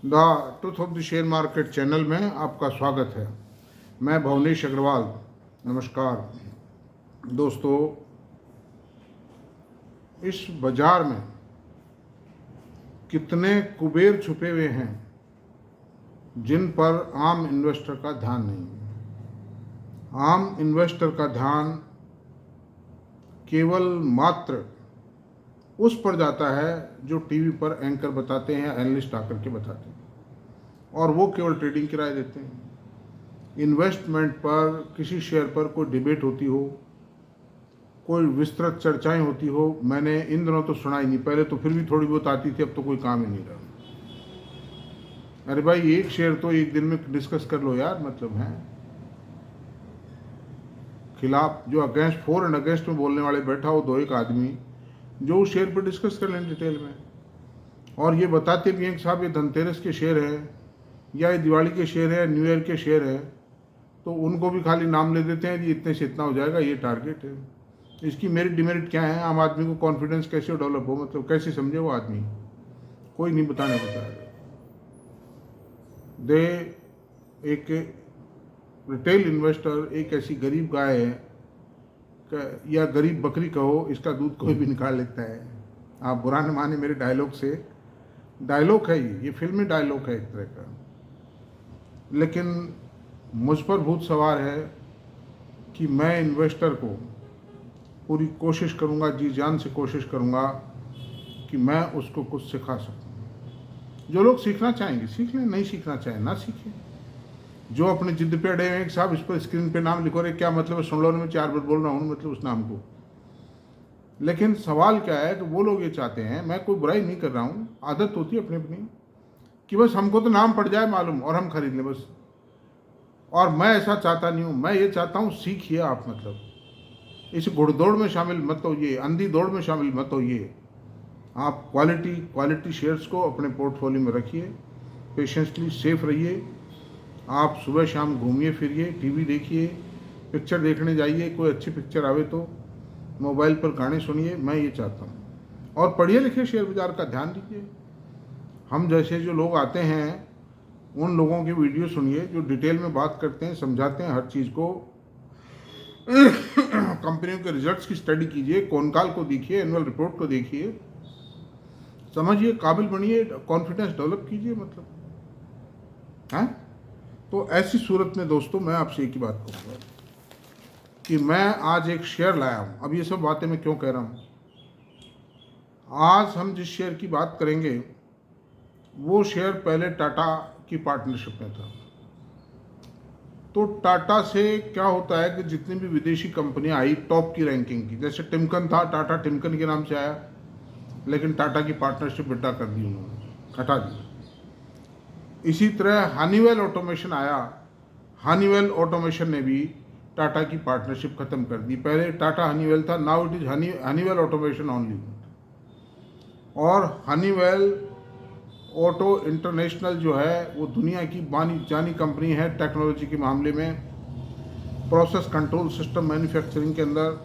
The truth of the share market channel में आपका स्वागत है। मैं भवनेश अग्रवाल। नमस्कार दोस्तों, इस बाजार में कितने कुबेर छुपे हुए हैं जिन पर आम इन्वेस्टर का ध्यान नहीं है। आम इन्वेस्टर का ध्यान केवल मात्र उस पर जाता है जो टीवी पर एंकर बताते हैं, एनालिस्ट आकर के बताते हैं, और वो केवल ट्रेडिंग की राय देते हैं। इन्वेस्टमेंट पर, किसी शेयर पर कोई डिबेट होती हो, कोई विस्तृत चर्चाएं होती हो, मैंने इन दिनों तो सुना ही नहीं। पहले तो फिर भी थोड़ी बहुत आती थी, अब तो कोई काम ही नहीं रहा। अरे भाई, एक शेयर तो एक दिन में डिस्कस कर लो यार, मतलब है खिलाफ जो अगेंस्ट, फॉर एंड अगेंस्ट में बोलने वाले बैठा हो दो एक आदमी, जो उस शेयर पर डिस्कस कर लें डिटेल में, और ये बताते भी हैं कि साहब ये धनतेरस के शेयर है, या ये दिवाली के शेयर है, न्यू ईयर के शेयर है, तो उनको भी खाली नाम ले देते हैं कि इतने से इतना हो जाएगा, ये टारगेट है। इसकी मेरिट डिमेरिट क्या है? आम आदमी को कॉन्फिडेंस कैसे डेवलप हो, मतलब कैसे समझे वो आदमी? कोई नहीं बताने बताएगा। दे एक रिटेल इन्वेस्टर एक ऐसी गरीब गाय है, या गरीब बकरी कहो, इसका दूध कोई भी निकाल लेता है। आप बुरा न माने मेरे डायलॉग से, डायलॉग है ये फिल्मी डायलॉग है एक तरह का, लेकिन मुझ पर भूत सवार है कि मैं इन्वेस्टर को पूरी कोशिश करूंगा, जी जान से कोशिश करूंगा कि मैं उसको कुछ सिखा सकूं। जो लोग सीखना चाहेंगे सीख लें, नहीं सीखना चाहें ना सीखें। जो अपने जिद पे अड़े हैं कि साहब इस पर स्क्रीन पे नाम लिखो, रहे क्या मतलब है, सुन लो, मैं 4 बार बोल रहा हूँ मतलब उस नाम को। लेकिन सवाल क्या है कि वो लोग ये चाहते हैं, मैं कोई बुराई नहीं कर रहा हूँ, आदत होती है अपनी अपनी, कि बस हमको तो नाम पड़ जाए मालूम और हम खरीद लें बस। और मैं ऐसा चाहता नहीं हूँ। मैं ये चाहता हूँ सीखिए आप, मतलब इस घुड़दौड़ में शामिल मत होइए, अंधी दौड़ में शामिल मत होइए। आप क्वालिटी शेयर्स को अपने पोर्टफोलियो में रखिए, पेशेंसली सेफ रहिए। आप सुबह शाम घूमिए फिरिए, टीवी देखिए, पिक्चर देखने जाइए, कोई अच्छी पिक्चर आवे तो मोबाइल पर गाने सुनिए, मैं ये चाहता हूँ। और पढ़िए लिखिए, शेयर बाजार का ध्यान दीजिए। हम जैसे जो लोग आते हैं उन लोगों की वीडियो सुनिए जो डिटेल में बात करते हैं, समझाते हैं हर चीज़ को। कंपनियों के रिजल्ट्स की स्टडी कीजिए, कॉनकॉल को देखिए, एनुअल रिपोर्ट को देखिए, समझिए, काबिल बनिए, कॉन्फिडेंस डेवलप कीजिए, मतलब है। तो ऐसी सूरत में दोस्तों मैं आपसे एक ही बात कहूँगा कि मैं आज एक शेयर लाया हूँ। अब ये सब बातें मैं क्यों कह रहा हूँ? आज हम जिस शेयर की बात करेंगे वो शेयर पहले टाटा की पार्टनरशिप में था। तो टाटा से क्या होता है कि जितनी भी विदेशी कंपनियां आई टॉप की रैंकिंग की, जैसे टिमकन था, टाटा टिमकन के नाम से आया, लेकिन टाटा की पार्टनरशिप विड्रॉ कर दी उन्होंने, हटा दी। इसी तरह हनीवेल ऑटोमेशन आया, हनीवेल ऑटोमेशन ने भी टाटा की पार्टनरशिप खत्म कर दी। पहले टाटा हनीवेल था, now it is Honeywell automation only. और हनीवेल ऑटो इंटरनेशनल जो है वो दुनिया की मानी जानी कंपनी है टेक्नोलॉजी के मामले में, प्रोसेस कंट्रोल सिस्टम मैन्युफैक्चरिंग के अंदर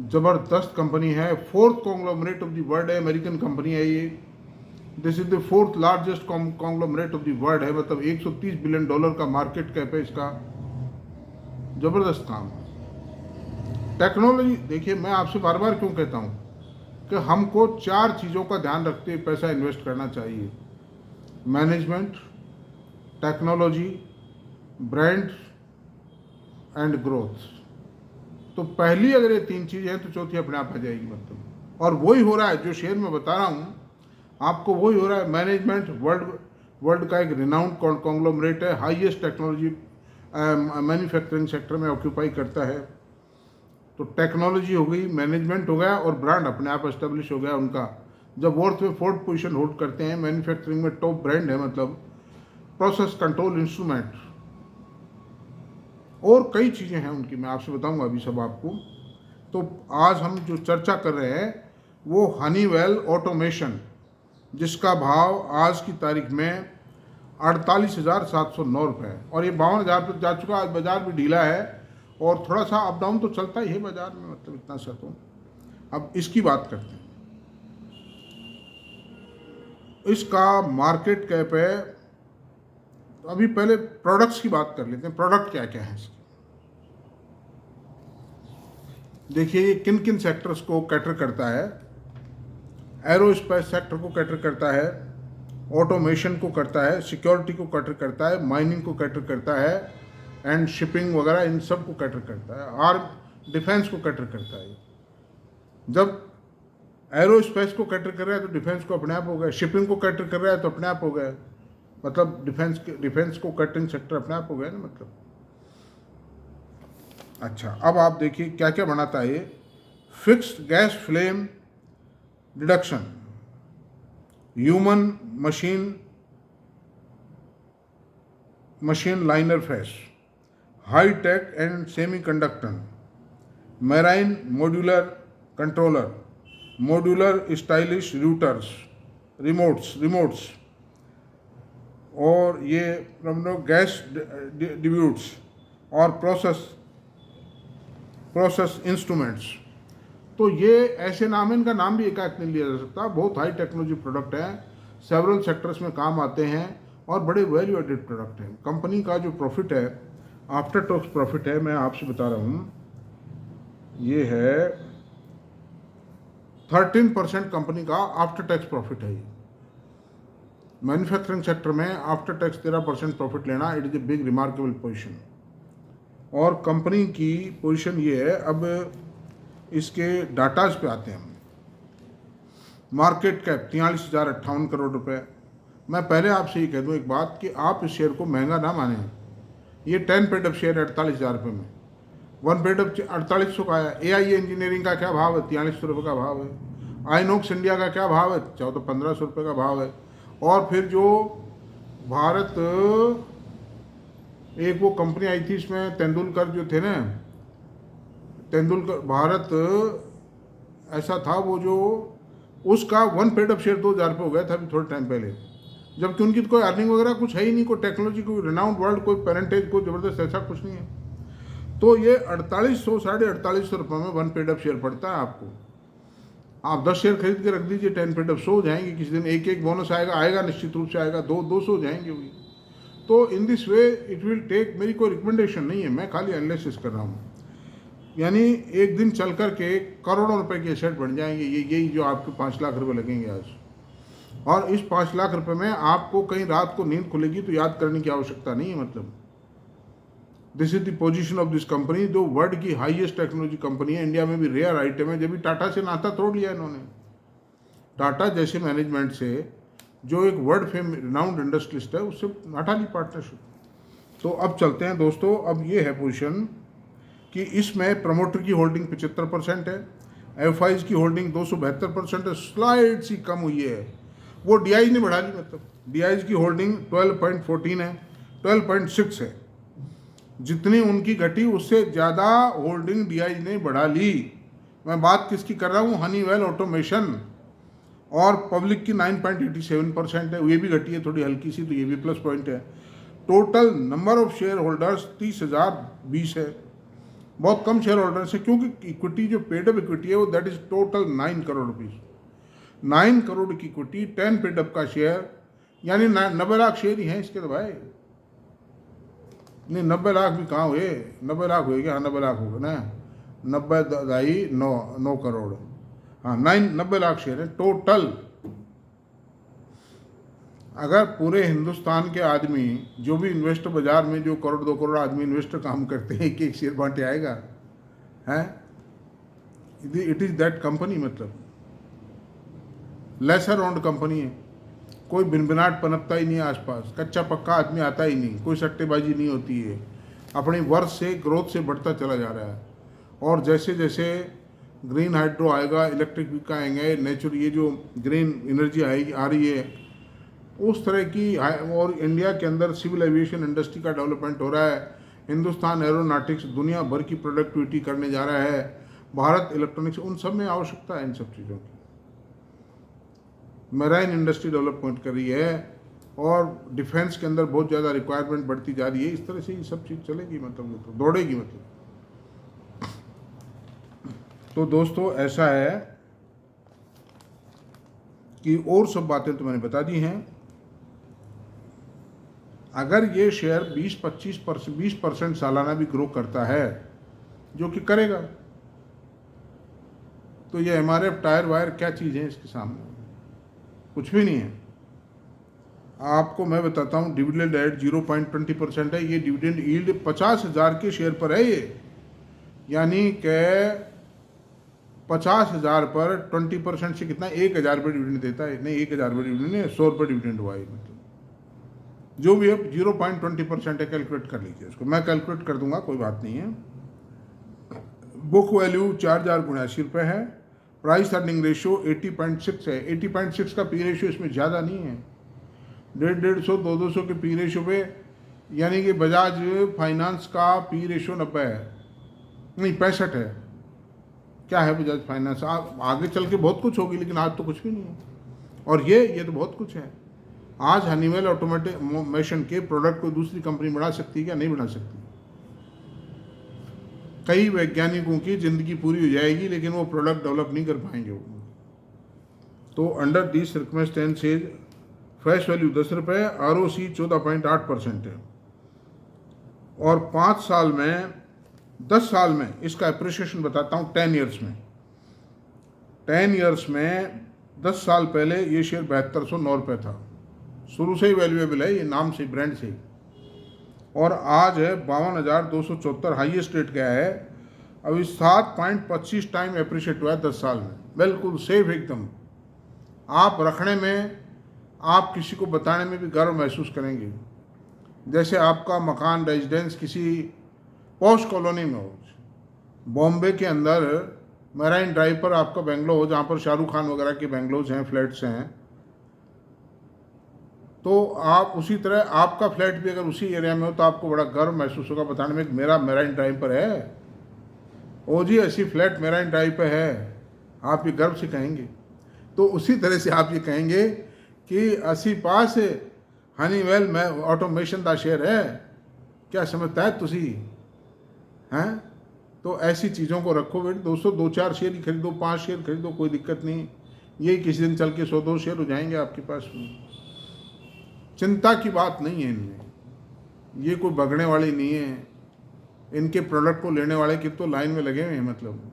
ज़बरदस्त कंपनी है। 4th conglomerate of the world है, अमेरिकन कंपनी है ये। This is the 4th largest conglomerate of the world है, मतलब $130 बिलियन का मार्केट कैप है इसका। ज़बरदस्त काम है। टेक्नोलॉजी देखिए, मैं आपसे बार बार क्यों कहता हूँ कि हमको 4 चीज़ों का ध्यान रखते हुए पैसा इन्वेस्ट करना चाहिए: management, technology, brand and growth. तो पहली अगर ये 3 चीज़ें हैं तो चौथी अपने आप आ जाएगी, मतलब। और वही हो रहा है जो शेयर में बता रहा हूँ आपको, वही हो रहा है। मैनेजमेंट वर्ल्ड का एक रिनाउंड कॉन्ग्लोमरेट है, हाईएस्ट टेक्नोलॉजी मैन्युफैक्चरिंग सेक्टर में ऑक्यूपाई करता है। तो टेक्नोलॉजी हो गई, मैनेजमेंट हो गया, और ब्रांड अपने आप एस्टेब्लिश हो गया उनका। जब वर्थ में 4th पोजीशन होल्ड करते हैं, मैन्युफैक्चरिंग में टॉप ब्रांड है, मतलब प्रोसेस कंट्रोल इंस्ट्रूमेंट, और कई चीज़ें हैं उनकी, मैं आपसे बताऊंगा अभी सब आपको। तो आज हम जो चर्चा कर रहे हैं वो हनीवेल ऑटोमेशन, जिसका भाव आज की तारीख में 48,709 रुपये है, और ये 52,000 पर जा चुका। आज बाजार भी ढीला है और थोड़ा सा अप डाउन तो चलता ही है बाजार में, मतलब इतना सा। तो अब इसकी बात करते हैं। इसका मार्केट कैप है, अभी पहले प्रोडक्ट्स की बात कर लेते हैं, प्रोडक्ट क्या क्या है इसके। देखिए ये किन किन सेक्टर्स को कैटर करता है। एरोस्पेस सेक्टर को कैटर करता है, ऑटोमेशन को करता है, सिक्योरिटी को कैटर करता है, माइनिंग को कैटर करता है, एंड शिपिंग वगैरह इन सब को कैटर करता है, और डिफेंस को कैटर करता है। जब एरोस्पेस को कैटर कर रहा है तो डिफेंस को अपने आप हो गया, शिपिंग को कैटर कर रहा है तो अपने आप हो गया, मतलब डिफेंस को कैटरिंग सेक्टर अपने आप हो गया ना मतलब। अच्छा, अब आप देखिए क्या क्या बनाता है ये। Fixed gas flame deduction, human machine liner face, high tech and semi conductor, marine modular controller, modular stylish routers, remotes, और ये गैस डिब्यूट्स और प्रोसेस इंस्ट्रूमेंट्स। तो ये ऐसे नाम है, इनका नाम भी एकाएक नहीं लिया जा सकता। बहुत हाई टेक्नोलॉजी प्रोडक्ट है, सेवरल सेक्टर्स में काम आते हैं और बड़े वैल्यू एडेड प्रोडक्ट हैं। कंपनी का जो प्रॉफिट है, आफ्टर टैक्स प्रॉफिट है, मैं आपसे बता रहा हूँ, ये है 13% कंपनी का आफ्टर टैक्स प्रॉफिट है। ये मैन्युफैक्चरिंग सेक्टर में आफ्टर टैक्स 13% प्रॉफिट लेना, it is a big remarkable position. और कंपनी की पोजीशन ये है। अब इसके डाटाज पे आते हैं हम। मार्केट कैप 43,058 करोड़ रुपए। मैं पहले आपसे ये कह दूं एक बात कि आप इस शेयर को महंगा ना मानें। ये 10 पेड अप शेयर है 48,000 रुपये में, 1 पेड अप 4800 का है। AI इंजीनियरिंग का क्या भाव है? 4300 रुपये का भाव है। आइनॉक्स इंडिया का क्या भाव है? 1400-1500 रुपये का भाव है। और फिर जो भारत, एक वो कंपनी आई थी इसमें तेंदुलकर जो थे ना, तेंदुलकर भारत ऐसा था वो, जो उसका 1 पेड अप शेयर 2,000 रुपये हो गया था अभी थोड़े टाइम पहले, जबकि उनकी तो कोई अर्निंग वगैरह कुछ है ही नहीं, कोई टेक्नोलॉजी, कोई रिनाउंड वर्ल्ड, कोई पेरेंटेज, कोई ज़बरदस्त ऐसा कुछ नहीं है। तो ये 4800 4800 रुपये में 1 पेड अप शेयर पड़ता है आपको। आप 10 शेयर खरीद के रख दीजिए, 10 पेड अप 100 हो जाएंगे किसी दिन। एक बोनस आएगा निश्चित रूप से आएगा, 200 हो जाएंगे वही। तो in this way it will take, मेरी कोई रिकमेंडेशन नहीं है, मैं खाली एनालिसिस कर रहा हूँ। यानी एक दिन चल कर के करोड़ों रुपए के एसेट बन जाएंगे यही जो आपके 5 लाख रुपए लगेंगे आज। और इस 5 लाख रुपए में आपको कहीं रात को नींद खुलेगी तो याद करने की आवश्यकता नहीं है। मतलब this is the position of this company, जो वर्ल्ड की हाईएस्ट टेक्नोलॉजी कंपनी है, इंडिया में भी रेयर आइटम है। जब भी टाटा से नाता तोड़ लिया इन्होंने, टाटा जैसे मैनेजमेंट से, जो एक वर्ल्ड फेम रिनाउंड इंडस्ट्रियलिस्ट है, उससे हटा ली पार्टनरशिप। तो अब चलते हैं दोस्तों। अब ये है पोजीशन कि इसमें प्रमोटर की होल्डिंग 75% है, एफआईज की होल्डिंग 272% है, स्लाइड सी कम हुई है, वो डीआईज ने बढ़ा ली। मतलब डीआईज की होल्डिंग 12.14 है, 12.6 है। जितनी उनकी घटी उससे ज़्यादा होल्डिंग डीआईज ने बढ़ा ली। मैं बात किसकी कर रहा हूँ? Honeywell automation. और पब्लिक की 9.87% है, ये भी घटी है थोड़ी हल्की सी, तो ये भी प्लस पॉइंट है। Total number of share holders 30,020 है, बहुत कम शेयर होल्डर्स है, क्योंकि इक्विटी जो पेड अप इक्विटी है वो that is total 9 crore rupees. 9 crore की इक्विटी, 10 पेड अप का शेयर, यानी 90 लाख शेयर ही हैं इसके। तो भाई नहीं, 90 लाख भी कहाँ हुए, 90 लाख हुए क्या? हाँ 90 लाख होगा ना, 9 करोड़, हाँ 90 लाख शेयर है टोटल। अगर पूरे हिंदुस्तान के आदमी, जो भी इन्वेस्टर बाजार में, जो 1-2 करोड़ आदमी इन्वेस्टर काम करते हैं, एक शेयर बांटे आएगा है? It is that company. मतलब लेसर ओन्ड कंपनी है, कोई बिनबिनाट पनपता ही नहीं है आसपास, कच्चा पक्का आदमी आता ही नहीं, कोई सट्टेबाजी नहीं होती है, अपनी वर्ष से ग्रोथ से बढ़ता चला जा रहा है। और जैसे जैसे ग्रीन हाइड्रो आएगा, इलेक्ट्रिक व्हीकल आएंगे, नेचुरल ये जो ग्रीन एनर्जी आएगी आ रही है, उस तरह की, और इंडिया के अंदर सिविल एविएशन इंडस्ट्री का डेवलपमेंट हो रहा है। हिंदुस्तान एरोनॉटिक्स दुनिया भर की प्रोडक्टिविटी करने जा रहा है। भारत इलेक्ट्रॉनिक्स, उन सब में आवश्यकता है इन सब चीज़ों की। मैराइन इंडस्ट्री डेवलपमेंट कर रही है, और डिफेंस के अंदर बहुत ज़्यादा रिक्वायरमेंट बढ़ती जा रही है। इस तरह से ये सब चीज़ चलेगी, मतलब तो दौड़ेगी। मतलब तो दोस्तों ऐसा है कि और सब बातें तो मैंने बता दी हैं। अगर ये शेयर 20% सालाना भी ग्रो करता है, जो कि करेगा, तो ये MRF टायर वायर क्या चीज़ है इसके सामने? कुछ भी नहीं है। आपको मैं बताता हूँ, डिविडेंड रेट 0.20% है। ये डिविडेंड यील्ड 50,000 के शेयर पर है ये, यानी कि 50,000 पर 20% से कितना, 1,000 रुपये डिविडेंड देता है। नहीं, 1,000 रुपये डिविडेंड नहीं, 100 रुपये डिविडेंड हुआ है। मतलब जो भी है 0.20% है, कैलकुलेट कर लीजिए उसको, मैं कैलकुलेट कर दूंगा, कोई बात नहीं है। बुक वैल्यू 4,080 रुपये है। प्राइस अर्निंग रेशियो 80.6 है। 80.6 का पी रेशियो इसमें ज़्यादा नहीं है। 150, 200 के पी रेशियो पे, यानी कि बजाज फाइनेंस का पी रेशियो 90 है, नहीं 65 है। क्या है बजाज फाइनेंस? आगे चल के बहुत कुछ होगी, लेकिन आज तो कुछ भी नहीं है। और ये तो बहुत कुछ है। आज हनीवेल ऑटोमेशन के प्रोडक्ट को दूसरी कंपनी बना सकती है क्या? नहीं बना सकती। कई वैज्ञानिकों की ज़िंदगी पूरी हो जाएगी, लेकिन वो प्रोडक्ट डेवलप नहीं कर पाएंगे वो। तो under this circumstances face value 10 रुपये, ROC 14.8% है। और 5 साल में, 10 साल में इसका अप्रिसिएशन बताता हूँ। 10 ईयर्स में, 10 ईयर्स में 10 साल पहले ये शेयर 7209 रुपये था। शुरू से ही वैल्यूएबल है ये, नाम से, ब्रांड से। और आज है 52,274, हाईएस्ट रेट गया है। अभी 7.25 टाइम अप्रिशिएट हुआ है 10 साल में। बिल्कुल सेफ एकदम। आप रखने में, आप किसी को बताने में भी गर्व महसूस करेंगे, जैसे आपका मकान, रेजिडेंस किसी पॉश कॉलोनी में हो। बॉम्बे के अंदर मराइन ड्राइव पर आपका बेंगलो हो, जहाँ पर शाहरुख खान वगैरह के बेंगलोज हैं, फ्लैट्स हैं, तो आप उसी तरह आपका फ्लैट भी अगर उसी एरिया में हो तो आपको बड़ा गर्व महसूस होगा बताने में कि मेरा मेराइन ड्राइव पर है। ओ जी, ऐसी फ्लैट मेराइन ड्राइव पर है, आप ये गर्व से कहेंगे। तो उसी तरह से आप ये कहेंगे कि असी पास हनीवेल में ऑटोमेशन का शेयर है, क्या समझता है तुसी हैं? तो ऐसी चीज़ों को रखो बेटे दोस्तों। 2-4 शेयर ही खरीदो, 5 शेयर खरीदो, कोई दिक्कत नहीं। यही किसी दिन चल के 100-2 शेयर हो जाएंगे आपके पास। चिंता की बात नहीं है इनमें, ये कोई भगने वाली नहीं है। इनके प्रोडक्ट को लेने वाले कि तो लाइन में लगे हुए हैं। मतलब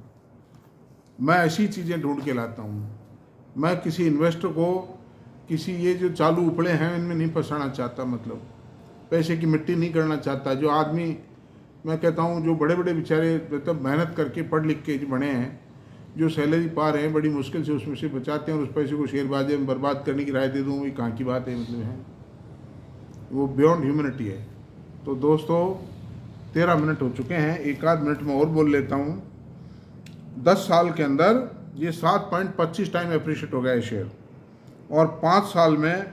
मैं ऐसी चीज़ें ढूंढ के लाता हूँ। मैं किसी इन्वेस्टर को, किसी ये जो चालू उपड़े हैं इनमें नहीं फंसाना चाहता। मतलब पैसे की मिट्टी नहीं करना चाहता। जो आदमी, मैं कहता हूँ, जो बड़े बड़े बेचारे मतलब मेहनत करके पढ़ लिख के जो बने हैं, जो सैलरी पा रहे हैं, बड़ी मुश्किल से उसमें से बचाते हैं और उस पैसे को शेयरबाजी में बर्बाद करने की राय दे दूँ, ये कहाँ की बात है? मतलब है वो बियॉन्ड ह्यूमैनिटी है। तो दोस्तों 13 मिनट हो चुके हैं, एक आध मिनट में और बोल लेता हूँ। 10 साल के अंदर ये 7.25 टाइम अप्रिशिएट हो गया है शेयर, और 5 साल में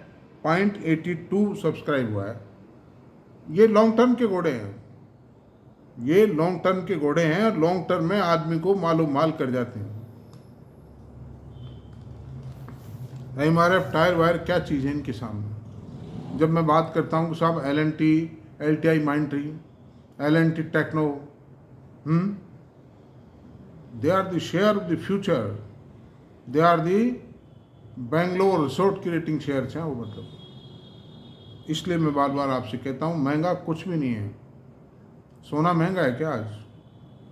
0.82 सब्सक्राइब हुआ है। ये लॉन्ग टर्म के घोड़े हैं, ये लॉन्ग टर्म के घोड़े हैं, और लॉन्ग टर्म में आदमी को मालूम माल कर जाते हैं। MRF टायर वायर क्या चीज़ है इनके सामने? जब मैं बात करता हूँ कि साहब L&T, LTI Mindtree, L&T techno, they are the share of the future, they are the Bangalore resort creating shares हैं वो। मतलब इसलिए मैं बार बार आपसे कहता हूँ, महंगा कुछ भी नहीं है। सोना महंगा है क्या आज?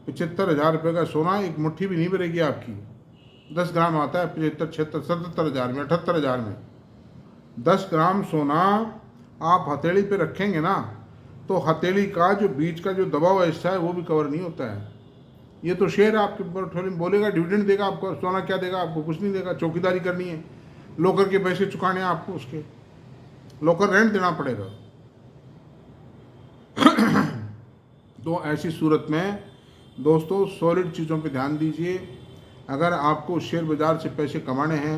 75,000 रुपये का सोना एक मुट्ठी भी नहीं भरेगी आपकी। 10 ग्राम आता है 75, 76, 77,000 में, 78,000 में। 10 ग्राम सोना आप हथेली पे रखेंगे ना, तो हथेली का जो बीच का जो दबा हुआ हिस्सा है वो भी कवर नहीं होता है। ये तो शेयर आपके पोर्टफोलियो में बोलेगा डिविडेंड देगा आपको, सोना क्या देगा आपको? कुछ नहीं देगा। चौकीदारी करनी है, लोकर के पैसे चुकाने हैं आपको, उसके लोकर रेंट देना पड़ेगा। तो ऐसी सूरत में दोस्तों सॉलिड चीज़ों पे ध्यान दीजिए। अगर आपको शेयर बाज़ार से पैसे कमाने हैं,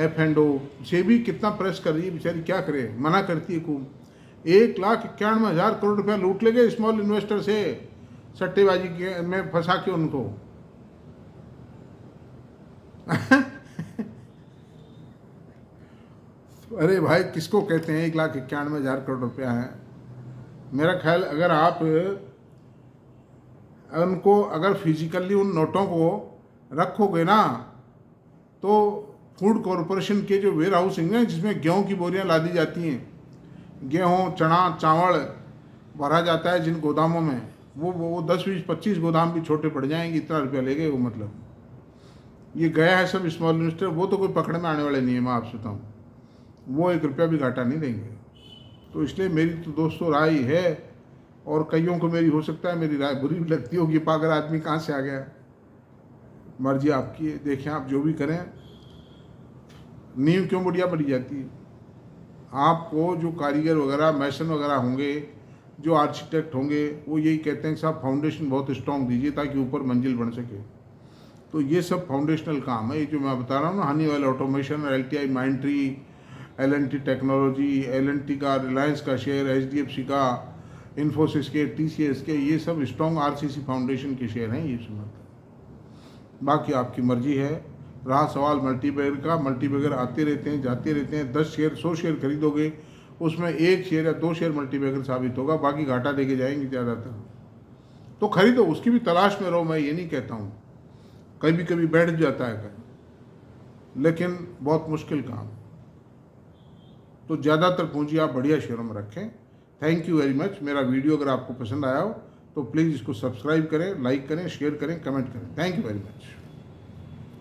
F&O सेबी कितना प्रेस कर रही है बेचारी, क्या करे, मना करती है खूब। 1,91,000 करोड़ रुपया लूट लेंगे स्मॉल इन्वेस्टर से, सट्टेबाजी के में फंसा के उनको। अरे भाई, किसको कहते हैं 1,91,000 करोड़ रुपया है? मेरा ख्याल अगर आप उनको, अगर फिजिकली उन नोटों को रखोगे ना, तो फूड कॉरपोरेशन के जो वेयर हाउसिंग है जिसमें गेहूं की बोरियां लादी जाती हैं, गेहूं चना चावल भरा जाता है जिन गोदामों में, वो 10 20 25 गोदाम भी छोटे पड़ जाएंगे, इतना रुपया ले गए वो। मतलब ये गया है सब स्मॉल इन्वेस्टर, वो तो कोई पकड़ में आने वाले नहीं है, मैं आपसे बताऊँ, वो 1 रुपया भी घाटा नहीं देंगे। तो इसलिए मेरी तो दोस्तों राय है, और कईयों को मेरी हो सकता है मेरी राय बुरी भी लगती होगी, पागल आदमी कहाँ से आ गया, मर्जी आपकी है, देखें आप जो भी करें। नींव क्यों बढ़िया बढ़ी जाती है? आपको जो कारीगर वगैरह मैसन वगैरह होंगे, जो आर्किटेक्ट होंगे, वो यही कहते हैं कि साहब फाउंडेशन बहुत स्ट्रॉन्ग दीजिए ताकि ऊपर मंजिल बन सके। तो ये सब फाउंडेशनल काम है, ये जो मैं बता रहा हूँ ना, Honeywell automation, LTI Mindtree, L&T technology, L&T का, रिलायंस का शेयर, HDFC का, इन्फोसिस के, TCS के, ये सब स्ट्रॉन्ग RCC फाउंडेशन के शेयर हैं ये सब। बाकी आपकी मर्जी है। रहा सवाल मल्टीबैगर का, मल्टीबैगर आते रहते हैं जाते रहते हैं, 10 शेयर 100 शेयर खरीदोगे, उसमें 1 शेयर या 2 शेयर मल्टीबैगर साबित होगा, बाकी घाटा देके जाएंगे ज़्यादातर। तो खरीदो, उसकी भी तलाश में रहो, मैं ये नहीं कहता हूँ, कभी कभी बैठ जाता है कहीं, लेकिन बहुत मुश्किल काम। तो ज़्यादातर पूंजी आप बढ़िया शेयरों में रखें। Thank you very much. मेरा वीडियो अगर आपको पसंद आया हो तो प्लीज़ इसको सब्सक्राइब करें, लाइक करें, शेयर करें, कमेंट करें। Thank you very much.